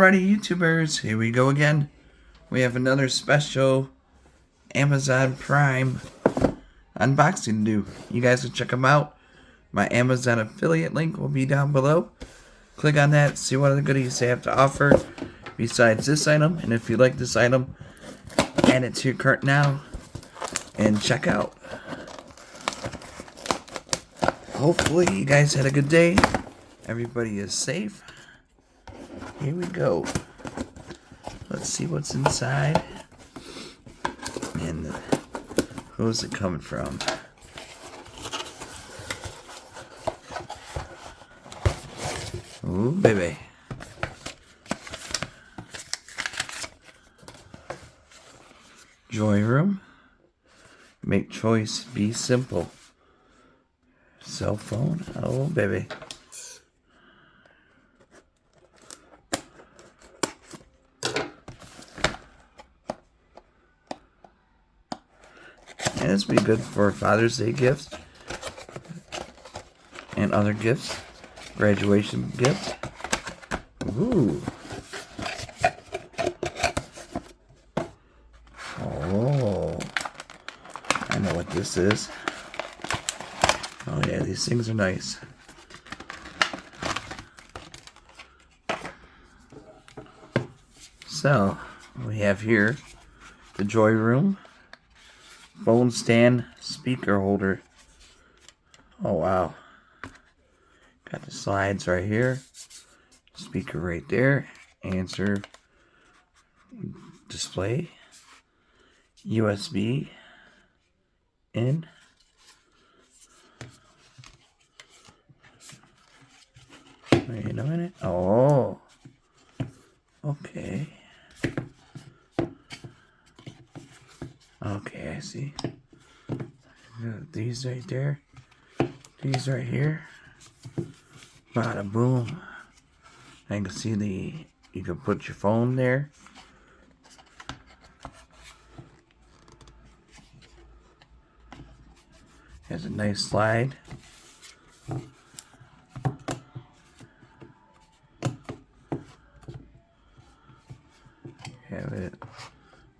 Alrighty, YouTubers, here we go again. We have another special Amazon Prime unboxing to do. You guys can check them out. My Amazon affiliate link will be down below. Click on that, see what other goodies they have to offer besides this item. And if you like this item, add it to your cart now and check out. Hopefully you guys had a good day. Everybody is safe. Here we go. Let's see what's inside. And who's it coming from? Ooh, baby. Joyroom. Make choice, be simple. Cell phone. Oh, baby. And this will be good for Father's Day gifts and other gifts. Graduation gift. Ooh. Oh. I know what this is. Oh yeah, these things are nice. So, we have here the Joyroom phone stand speaker holder. Oh wow. Got the slides right here. Speaker right there. Answer display. USB in. Wait a minute. Oh. Okay. Okay, I see. These right there. These right here. Bada boom. I can see you can put your phone there. Has a nice slide. Have it.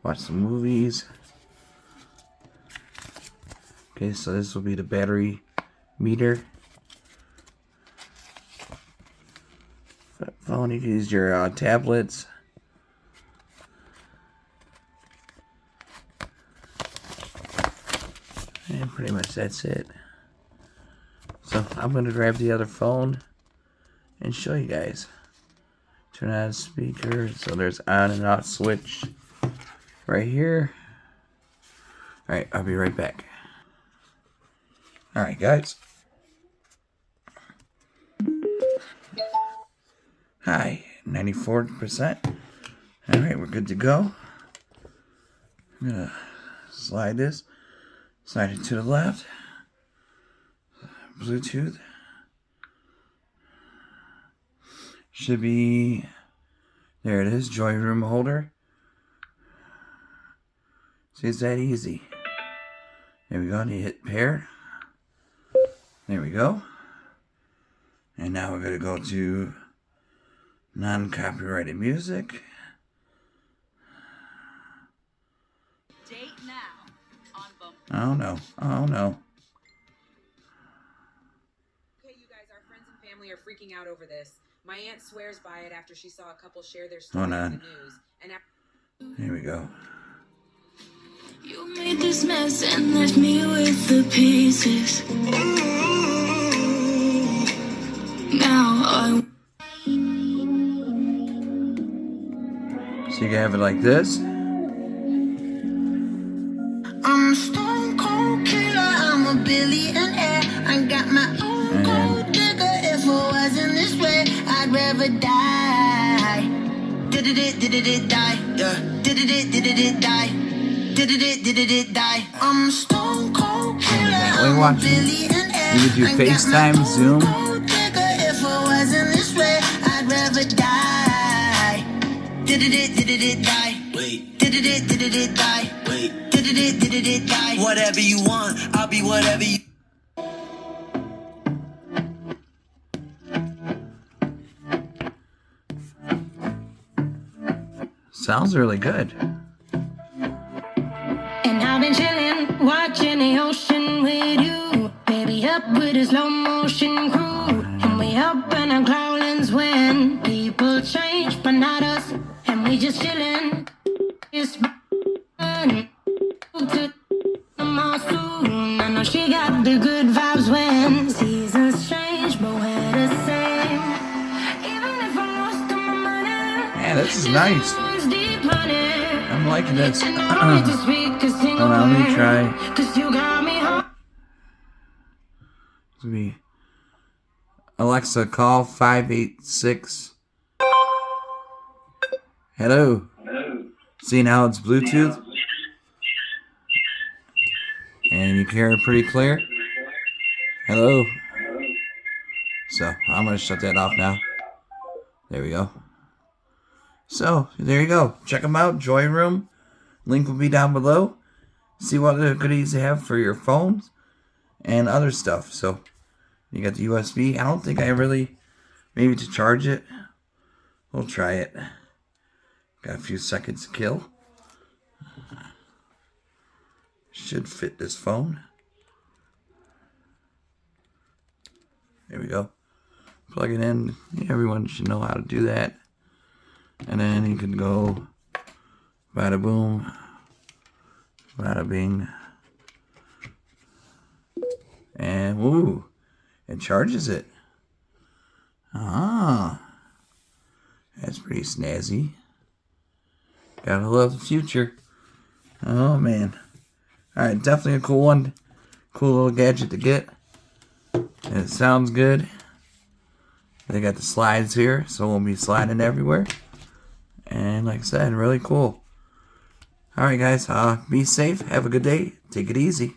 Watch some movies. Okay, so this will be the battery meter. Phone, you can use your tablets. And pretty much that's it. So I'm going to grab the other phone and show you guys. Turn on the speaker. So there's on and off switch right here. Alright, I'll be right back. Alright guys. Hi, 94%. Alright, we're good to go. I'm gonna slide this. Slide it to the left. Bluetooth. Should be, there it is, Joyroom holder. See, it's that easy. There we go, and you hit pair. There we go. And now we're going to go to non-copyrighted music. Date now on Bumble. Oh no, oh no. Okay, you guys, our friends and family are freaking out over this. My aunt swears by it after she saw a couple share their story in the news. And here we go. You made this mess and left me with the pieces. Now So you can have it like this. I'm a stone cold killer, I'm a billionaire. I got my own gold digger. If it wasn't this way, I'd rather die. Did it die? Yeah. Did it die? Did it die? I'm a stone cold killer, I'm a billionaire. You would do FaceTime, Zoom. If it wasn't this way, I'd rather die. Did it die? Wait. Did it die? Wait. Did it die? Whatever you want, I'll be whatever you. Sounds really good. And I've been chilling, watching the ocean with you. Baby, up with a slow motion crew. And we up in our growlings when people change, but not us. And we just chilling. It's fun. To them all soon. I know she got the good vibes when seasons change, but we're the same. Even if I'm lost on my money. Man, this is nice. I'm liking this. Hold on, let me try. It's me. Alexa, call 586. Hello. See now it's Bluetooth? And you can hear it pretty clear? Hello. So, I'm going to shut that off now. There we go. So, there you go. Check them out. Joyroom. Link will be down below. See what other goodies they have for your phones and other stuff. So, you got the USB. I don't think I really, maybe to charge it. We'll try it. Got a few seconds to kill. Should fit this phone. There we go. Plug it in. Everyone should know how to do that. And then you can go bada boom, bada bing. And woo, it charges it. Ah, that's pretty snazzy. Gotta love the future. Oh man. Alright, definitely a cool one. Cool little gadget to get. And it sounds good. They got the slides here, so we'll be sliding everywhere. And like I said, really cool. Alright guys, be safe. Have a good day. Take it easy.